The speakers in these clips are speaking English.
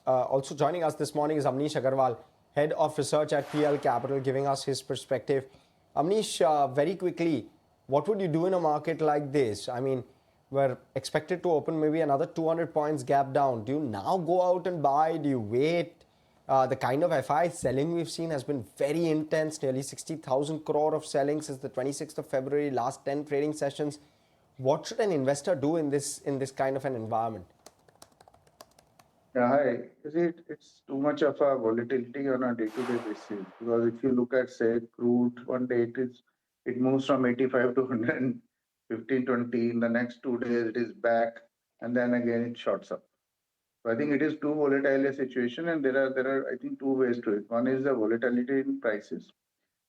Also joining us this morning is Amnish Aggarwal, Head of Research at PL Capital, giving us his perspective. Amnish, very quickly, what would you do in a market like this? I mean, we're expected to open maybe another 200 points gap down. Do you now go out and buy? Do you wait? The kind of FI selling we've seen has been very intense, nearly 60,000 crore of selling since the 26th of February, last 10 trading sessions. What should an investor do in this kind of an environment? Yeah, hi. You see, it's too much of a volatility on a day-to-day basis because if you look at, say, crude, one day it moves from 85 to 115, 20. In the next 2 days, it is back, and then again it shorts up. So I think it is too volatile a situation, and there are I think two ways to it. One is the volatility in prices,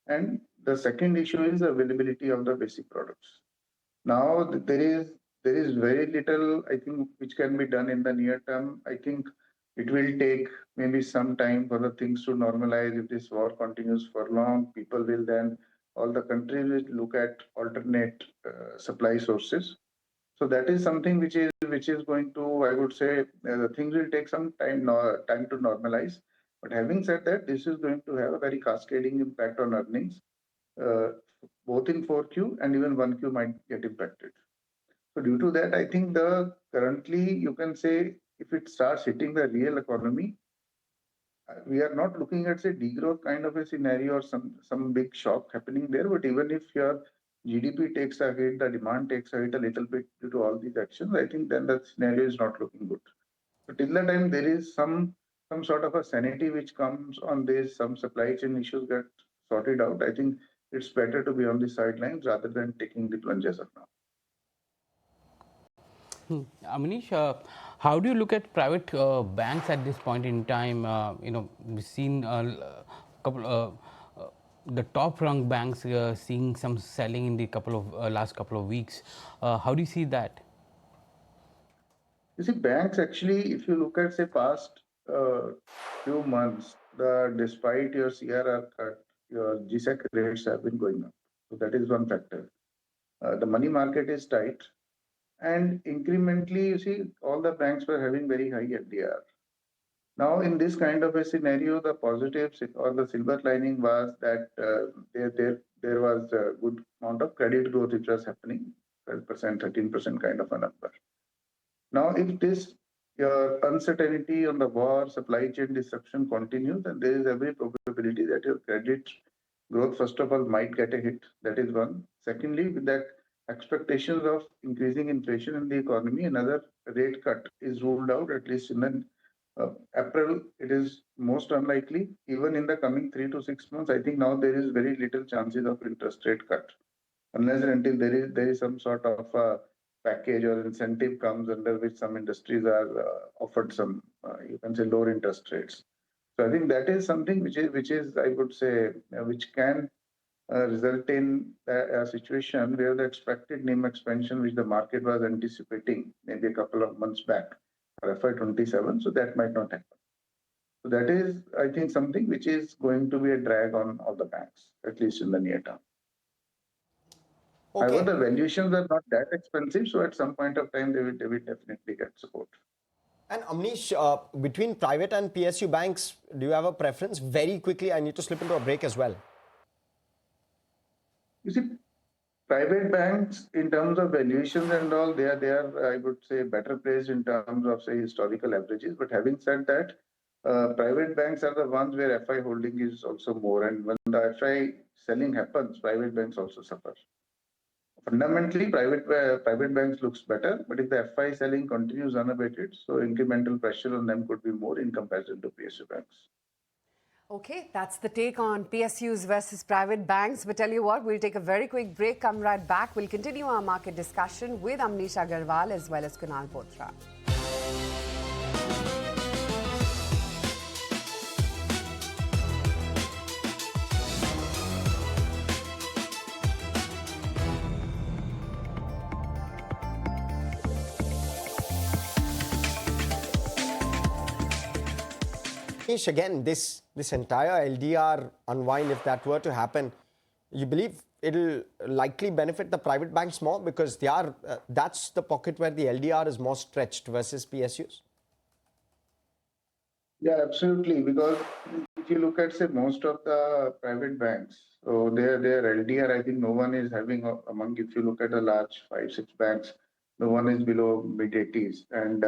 and the second issue is the availability of the basic products. Now there is very little I think which can be done in the near term. I think it will take maybe some time for the things to normalize. If this war continues for long, people will then all the countries will look at alternate supply sources. So that is something which is going to, I would say, things will take some time time to normalize. But having said that, this is going to have a very cascading impact on earnings, uh, both in 4Q and even 1Q might get impacted. So due to that, I think the currently you can say if it starts hitting the real economy, we are not looking at say degrowth kind of a scenario or some big shock happening there. But even if your GDP takes a hit, the demand takes a hit a little bit due to all these actions, I think then the scenario is not looking good. So till the time there is some sort of a sanity which comes on this, some supply chain issues get sorted out, I think it's better to be on the sidelines rather than taking the plunges of now. Amnish, how do you look at private banks at this point in time? We've seen couple the top rung banks seeing some selling in the last couple of weeks. How do you see that? You see, banks actually, if you look at say past few months, the despite your CRR cut, your GSEC rates have been going up. So that is one factor. The money market is tight, and incrementally, you see, all the banks were having very high FDR. Now, in this kind of a scenario, the positive or the silver lining was that there was a good amount of credit growth which was happening, 12%, 13% kind of a number. Now, if this uncertainty on the war, supply chain disruption continues, then there is every probability that your credit growth, first of all, might get a hit. That is one. Secondly, with that expectations of increasing inflation in the economy, another rate cut is ruled out, at least in the April. It is most unlikely. Even in the coming 3 to 6 months, I think now there is very little chances of interest rate cut, unless and until there is some sort of package or incentive comes under which some industries are offered some you can say lower interest rates. So I think that is something which is I would say which can result in a situation where the expected NIM expansion which the market was anticipating maybe a couple of months back for FY27, so that might not happen. So that is, I think, something which is going to be a drag on all the banks, at least in the near term. However, Okay. the valuations are not that expensive, so at some point of time, they will definitely get support. And Amnish, between private and PSU banks, do you have a preference? Very quickly, I need to slip into a break as well. You see, private banks, in terms of valuations and all, they are I would say better placed in terms of say historical averages. But having said that, private banks are the ones where FI holding is also more, and when the FI selling happens, private banks also suffer. Fundamentally, private banks looks better, but if the FI selling continues unabated, so incremental pressure on them could be more in comparison to PSU banks. Okay, that's the take on PSUs versus private banks. But tell you what, we'll take a very quick break, come right back. We'll continue our market discussion with Amnish Aggarwal as well as Kunal Bothra. Again, this entire LDR unwind, if that were to happen, you believe it'll likely benefit the private banks more because they are that's the pocket where the LDR is more stretched versus PSUs? Yeah, absolutely. Because if you look at, say, most of the private banks, so their LDR, I think no one is having among. If you look at the large five, six banks, no one is below mid 80s, and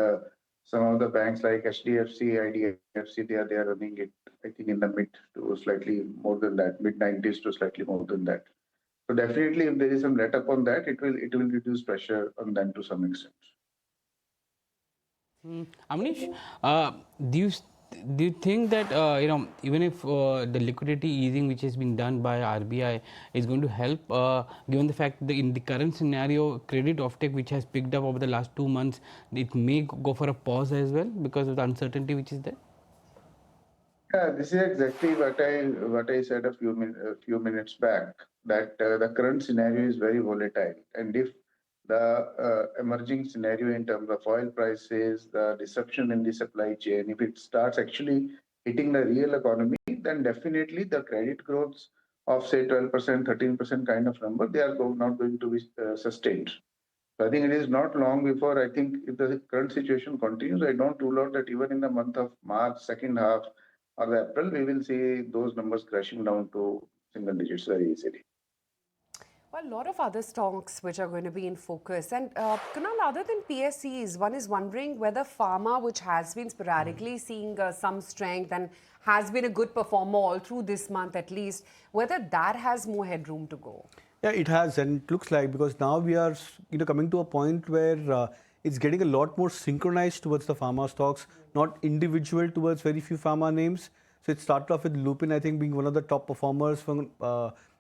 some of the banks like HDFC, IDFC, they are running it, I think, in the mid to slightly more than that, mid 90s to slightly more than that. So definitely, if there is some let up on that, it will reduce pressure on them to some extent. Amnish, uh, do you do you think that even if the liquidity easing which has been done by RBI is going to help, given the fact that in the current scenario, credit offtake which has picked up over the last 2 months, it may go for a pause as well because of the uncertainty which is there? Yeah, this is exactly what I said a few minutes back, that the current scenario is very volatile, and if the emerging scenario in terms of oil prices, the disruption in the supply chain, if it starts actually hitting the real economy, then definitely the credit growths of, say, 12%, 13% kind of number, they are not going to be sustained. So I think it is not long before, I think, if the current situation continues, I don't rule out that even in the month of March, second half, or the April, we will see those numbers crashing down to single digits very easily. Well, a lot of other stocks which are going to be in focus. And Kunal, other than PSEs, one is wondering whether Pharma, which has been sporadically seeing some strength and has been a good performer all through this month at least, whether that has more headroom to go. Yeah, it has, and it looks like, because now we are, coming to a point where it's getting a lot more synchronized towards the pharma stocks, not individual towards very few pharma names. So it started off with Lupin, I think, being one of the top performers from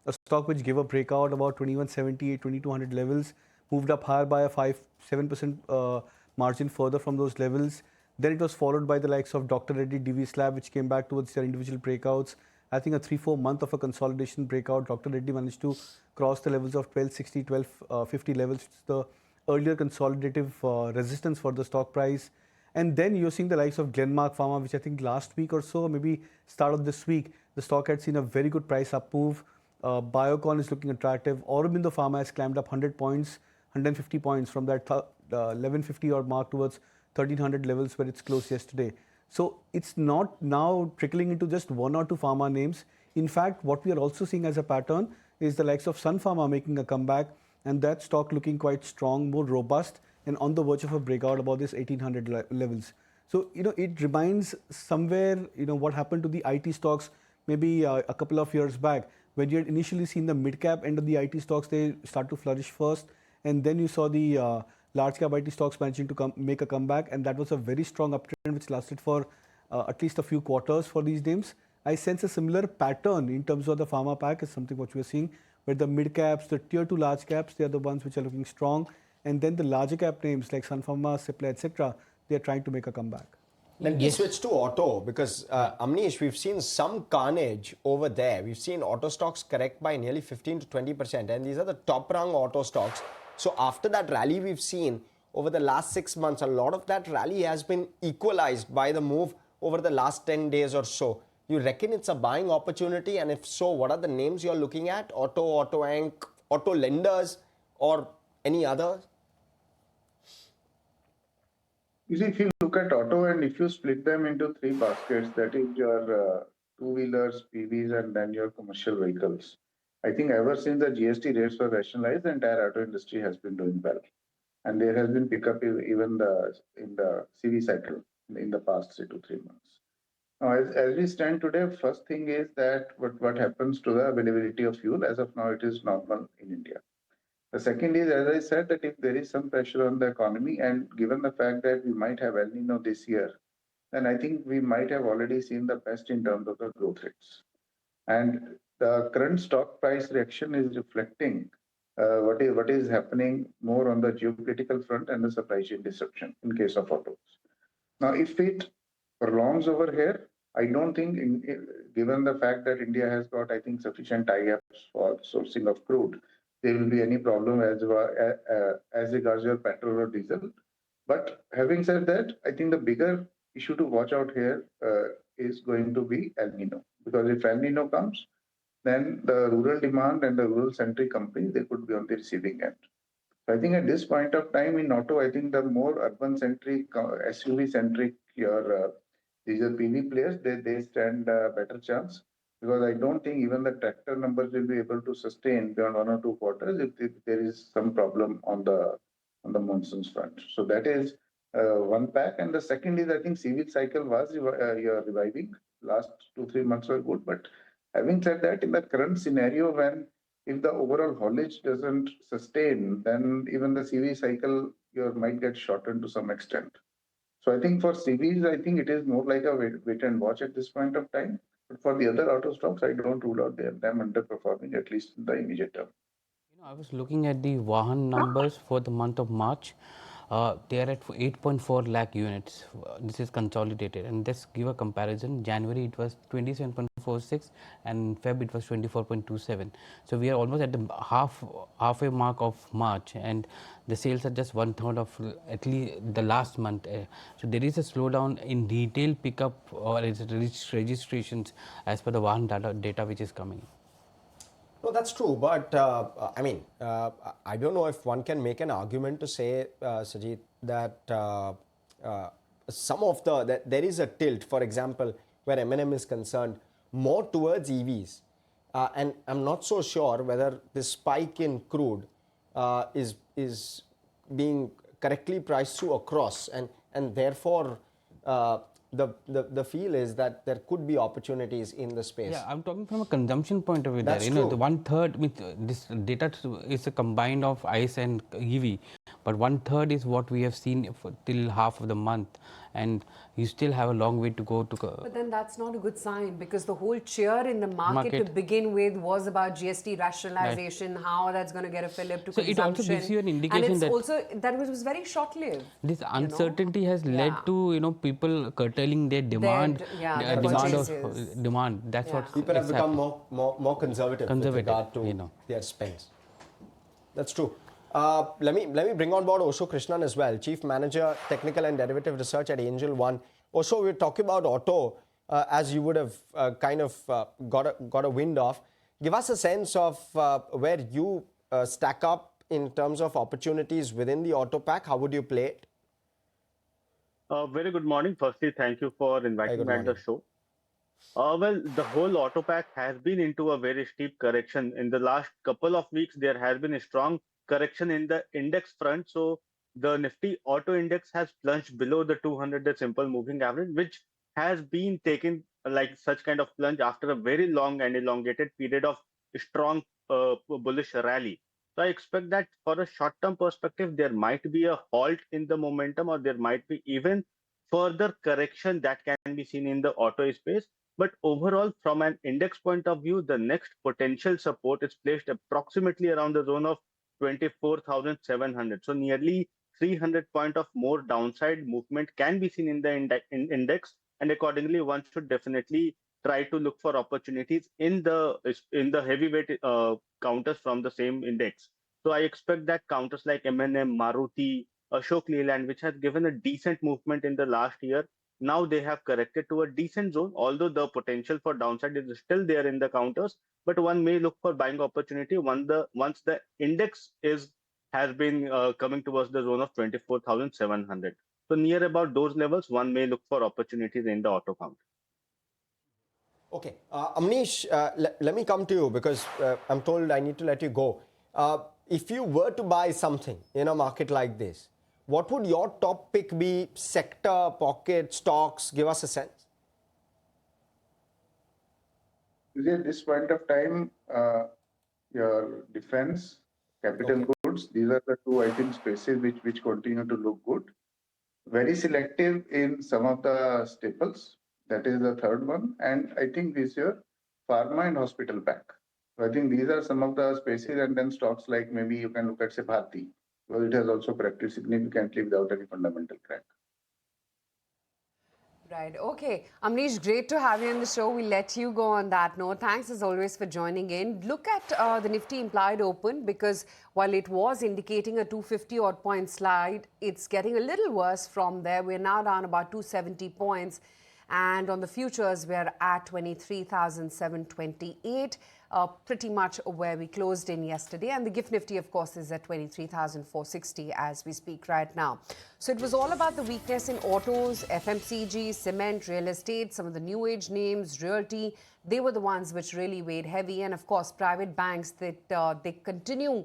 a stock which gave a breakout about 2178, 2200 levels, moved up higher by a 5-7% margin further from those levels. Then it was followed by the likes of Dr. Reddy, DV Slab, which came back towards their individual breakouts. I think a 3-4 month of a consolidation breakout. Dr. Reddy managed to cross the levels of 1260, 1250 levels, which is the earlier consolidative resistance for the stock price. And then you're seeing the likes of Glenmark Pharma, which I think last week or so, maybe start of this week, the stock had seen a very good price up move. Biocon is looking attractive. Aurobindo Pharma has climbed up 100 points, 150 points from that 1150 odd mark towards 1300 levels where it's closed yesterday. So it's not now trickling into just one or two pharma names. In fact, what we are also seeing as a pattern is the likes of Sun Pharma making a comeback, and that stock looking quite strong, more robust, and on the verge of a breakout about this 1800 levels. So, it reminds somewhere, what happened to the IT stocks maybe a couple of years back, when you had initially seen the mid cap end of the IT stocks, they start to flourish first, and then you saw the large cap IT stocks managing to make a comeback, and that was a very strong uptrend which lasted for at least a few quarters for these names. I sense a similar pattern in terms of the pharma pack is something what we are seeing, where the mid caps, the tier 2 large caps, they are the ones which are looking strong, and then the larger cap names like Sun Pharma, Cipla, etc., they are trying to make a comeback. Let me switch to auto because, Amnish, we've seen some carnage over there. We've seen auto stocks correct by nearly 15 to 20%, and these are the top rung auto stocks. So, after that rally we've seen over the last 6 months, a lot of that rally has been equalized by the move over the last 10 days or so. You reckon it's a buying opportunity? And if so, what are the names you're looking at? Auto, Auto Inc., Auto Lenders, or any others? You see, if you look at auto and if you split them into three baskets, that is your two-wheelers, PVs, and then your commercial vehicles. I think ever since the GST rates were rationalized, the entire auto industry has been doing well. And there has been pickup even in the CV cycle in the past 3 to 3 months. Now, as we stand today, first thing is that what happens to the availability of fuel. As of now, it is normal in India. The second is, as I said, that if there is some pressure on the economy, and given the fact that we might have El Nino this year, then I think we might have already seen the best in terms of the growth rates. And the current stock price reaction is reflecting what is happening more on the geopolitical front and the supply chain disruption in case of autos. Now, if it prolongs over here, I don't think, given the fact that India has got, I think, sufficient tie-ups for sourcing of crude, there will be any problem as regards your petrol or diesel. But having said that, I think the bigger issue to watch out here is going to be El Nino, because if El Nino comes, then the rural demand and the rural-centric companies, they could be on the receiving end. So I think at this point of time in auto, I think the more urban-centric, SUV-centric, your These are PV players, they stand a better chance because I don't think even the tractor numbers will be able to sustain beyond 1 or 2 quarters if there is some problem on the monsoons front. So that is one pack. And the second is I think civil cycle was reviving. Last 2-3 months were good. But having said that, in the current scenario when if the overall haulage doesn't sustain, then even the CV cycle might get shortened to some extent. So I think for CVs, I think it is more like a wait and watch at this point of time. But for the other auto stocks, I don't rule out them underperforming, at least in the immediate term. I was looking at the Vahan numbers for the month of March. They are at 8.4 lakh units. This is consolidated. And let's give a comparison. January it was 27.46 and Feb it was 24.27. So we are almost at the halfway mark of March, and the sales are just 1/3 of at least the last month. So there is a slowdown in retail pickup or registrations as per the Vahan data which is coming. No, that's true. But I mean, I don't know if one can make an argument to say, Sajid, that some of that there is a tilt, for example, where M&M is concerned, more towards EVs. And I'm not so sure whether this spike in crude is being correctly priced through across, and therefore the feel is that there could be opportunities in the space. Yeah, I'm talking from a consumption point of view. That's there, true. the 1/3 with this data is a combined of ICE and EV, but 1/3 is what we have seen till half of the month, and you still have a long way to go to. But then that's not a good sign, because the whole cheer in the market to begin with was about GST rationalization, how that's going to get a fillip to So consumption. it also gives you an indication and it's that also that was very short-lived. this uncertainty has led to people curtailing their demand, their demand of purchases. demand. That's what People have is become happening. more conservative with regard to their spends. That's true. Let me bring on board Osho Krishnan as well, Chief Manager, Technical and Derivative Research at Angel One. Osho, we're talking about auto, as you would have got a wind of. Give us a sense of where you stack up in terms of opportunities within the auto pack. How would you play it? Very good morning. Firstly, thank you for inviting me at the show. Well, the whole auto pack has been into a very steep correction. In the last couple of weeks, there has been a strong correction in the index front. So the Nifty auto index has plunged below the 200-day simple moving average, which has been taken like such kind of plunge after a very long and elongated period of strong bullish rally. So I expect that for a short-term perspective, there might be a halt in the momentum, or there might be even further correction that can be seen in the auto space. But overall, from an index point of view, the next potential support is placed approximately around the zone of 24,700. So nearly 300 point of more downside movement can be seen in the index, and accordingly, one should definitely try to look for opportunities in the heavyweight counters from the same index. So I expect that counters like M&M, Maruti, Ashok Leyland, which has given a decent movement in the last year, now they have corrected to a decent zone, although the potential for downside is still there in the counters. But one may look for buying opportunity once the index has been coming towards the zone of 24,700. So near about those levels, one may look for opportunities in the auto counter. Okay, Amnish, let me come to you, because I'm told I need to let you go. If you were to buy something in a market like this, what would your top pick be? Sector, pocket, stocks? Give us a sense. At this point of time, your defense, capital goods, these are the two, I think, spaces which continue to look good. Very selective in some of the staples. That is the third one. And I think this year, pharma and hospital pack. So I think these are some of the spaces, and then stocks like maybe you can look at, say, Bharti, because it has also corrected significantly without any fundamental crack. Right. Okay. Amnish, great to have you on the show. We'll let you go on that note. Thanks as always for joining in. Look at the Nifty implied open, because while it was indicating a 250 odd point slide, it's getting a little worse from there. We're now down about 270 points. And on the futures, we're at 23,728, pretty much where we closed in yesterday. And the GIFT Nifty, of course, is at 23,460 as we speak right now. So it was all about the weakness in autos, FMCG, cement, real estate, some of the new age names, realty. They were the ones which really weighed heavy. And of course, private banks, that they continue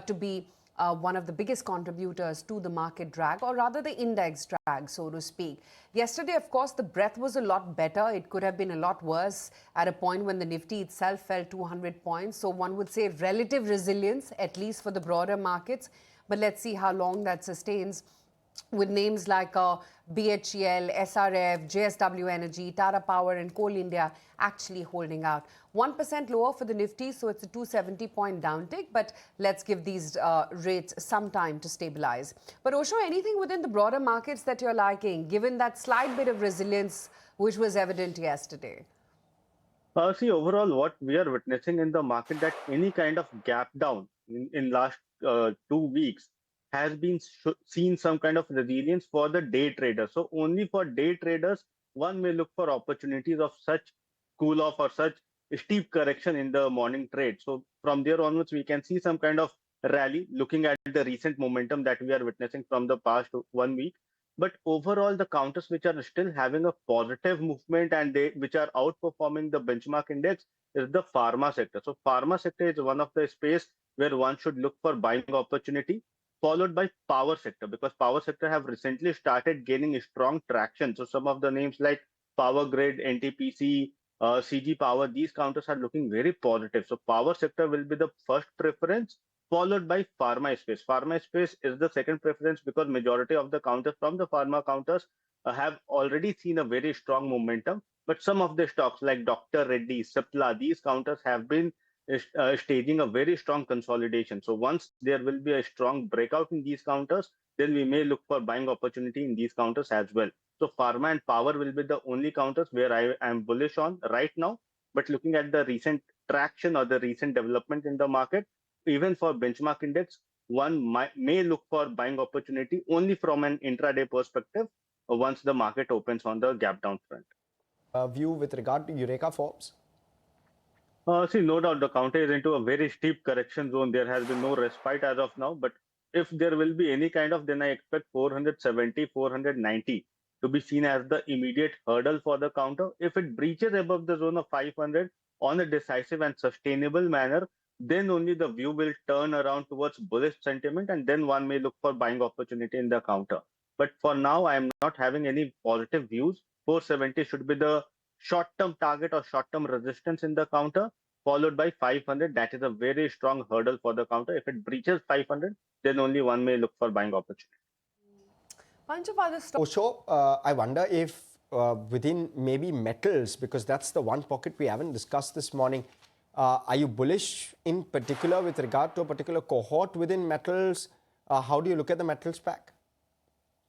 to be one of the biggest contributors to the market drag, or rather the index drag, so to speak. Yesterday, of course, the breadth was a lot better. It could have been a lot worse at a point when the Nifty itself fell 200 points. So one would say relative resilience, at least for the broader markets. But let's see how long that sustains, with names like BHEL, SRF, JSW Energy, Tata Power and Coal India actually holding out. 1% lower for the Nifty, so it's a 270-point downtick, but let's give these rates some time to stabilize. But Osho, anything within the broader markets that you're liking, given that slight bit of resilience which was evident yesterday? See, overall, what we are witnessing in the market, that any kind of gap down in last 2 weeks has been seen some kind of resilience for the day traders. So only for day traders, one may look for opportunities of such cool off or such steep correction in the morning trade. So from there onwards, we can see some kind of rally looking at the recent momentum that we are witnessing from the past 1 week. But overall, the counters which are still having a positive movement and which are outperforming the benchmark index is the pharma sector. So pharma sector is one of the space where one should look for buying opportunity, followed by power sector, because power sector have recently started gaining strong traction. So some of the names like Power Grid, NTPC, CG Power, these counters are looking very positive. So power sector will be the first preference, followed by pharma space. Pharma space is the second preference because majority of the counters from the pharma counters have already seen a very strong momentum. But some of the stocks like Dr. Reddy, Cipla, these counters have been staging a very strong consolidation. So once there will be a strong breakout in these counters, then we may look for buying opportunity in these counters as well. So pharma and power will be the only counters where I am bullish on right now. But looking at the recent traction or the recent development in the market, even for benchmark index, one may look for buying opportunity only from an intraday perspective once the market opens on the gap down front. View with regard to Eureka Forbes? See, no doubt the counter is into a very steep correction zone. There has been no respite as of now, but if there will be any kind of, then I expect 470, 490 to be seen as the immediate hurdle for the counter. If it breaches above the zone of 500 on a decisive and sustainable manner, then only the view will turn around towards bullish sentiment, and then one may look for buying opportunity in the counter. But for now, I am not having any positive views. 470 should be the short-term target or short-term resistance in the counter, followed by 500. That is a very strong hurdle for the counter. If it breaches 500, then only one may look for buying opportunity. Bunch of other stocks. Osho, I wonder if within maybe metals, because that's the one pocket we haven't discussed this morning, are you bullish in particular with regard to a particular cohort within metals? How do you look at the metals pack?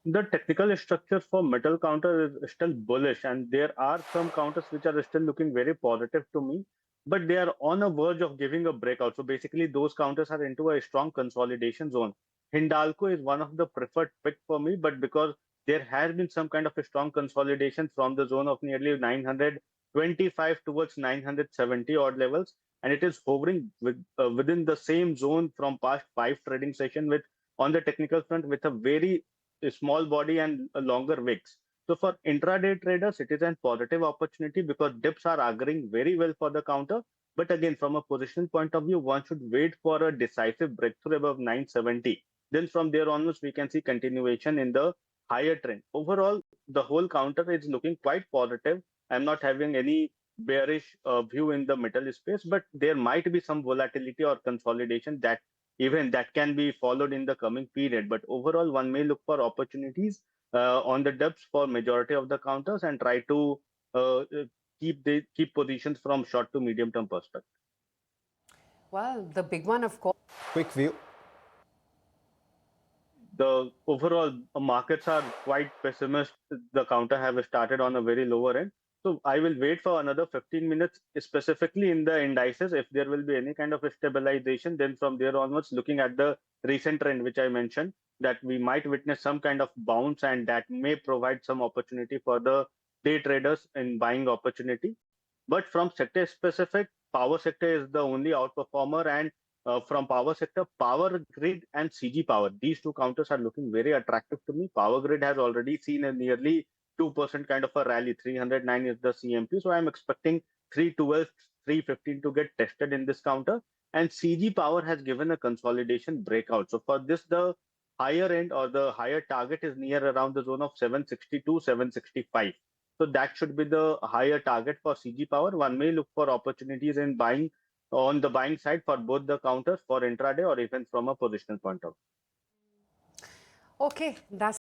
The technical structure for metal counter is still bullish, and there are some counters which are still looking very positive to me, but they are on a verge of giving a breakout. So basically, those counters are into a strong consolidation zone. Hindalco is one of the preferred pick for me, but because there has been some kind of a strong consolidation from the zone of nearly 925 towards 970 odd levels, and it is hovering within the same zone from past 5 trading session with on the technical front with a very small body and a longer wicks. So for intraday traders, it is a positive opportunity because dips are auguring very well for the counter. But again, from a position point of view, one should wait for a decisive breakthrough above 970. Then from there onwards, we can see continuation in the higher trend. Overall, the whole counter is looking quite positive. I'm not having any bearish view in the metal space, but there might be some volatility or consolidation that even that can be followed in the coming period. But overall, one may look for opportunities on the depths for majority of the counters and try to keep positions from short to medium term perspective. Well, the big one, of course. Quick view. The overall markets are quite pessimist. The counter have started on a very lower end. So I will wait for another 15 minutes, specifically in the indices. If there will be any kind of a stabilization, then from there onwards, looking at the recent trend, which I mentioned, that we might witness some kind of bounce and that may provide some opportunity for the day traders in buying opportunity. But from sector specific, power sector is the only outperformer, and from power sector, power grid and CG power, these two counters are looking very attractive to me. Power grid has already seen a nearly 2% kind of a rally. 309 is the CMP, so I'm expecting 312, 315 to get tested in this counter. And CG power has given a consolidation breakout. So for this, the higher end or the higher target is near around the zone of 762, 765. So that should be the higher target for CG power. One may look for opportunities in buying on the buying side for both the counters for intraday or even from a positional point of view. Okay, that's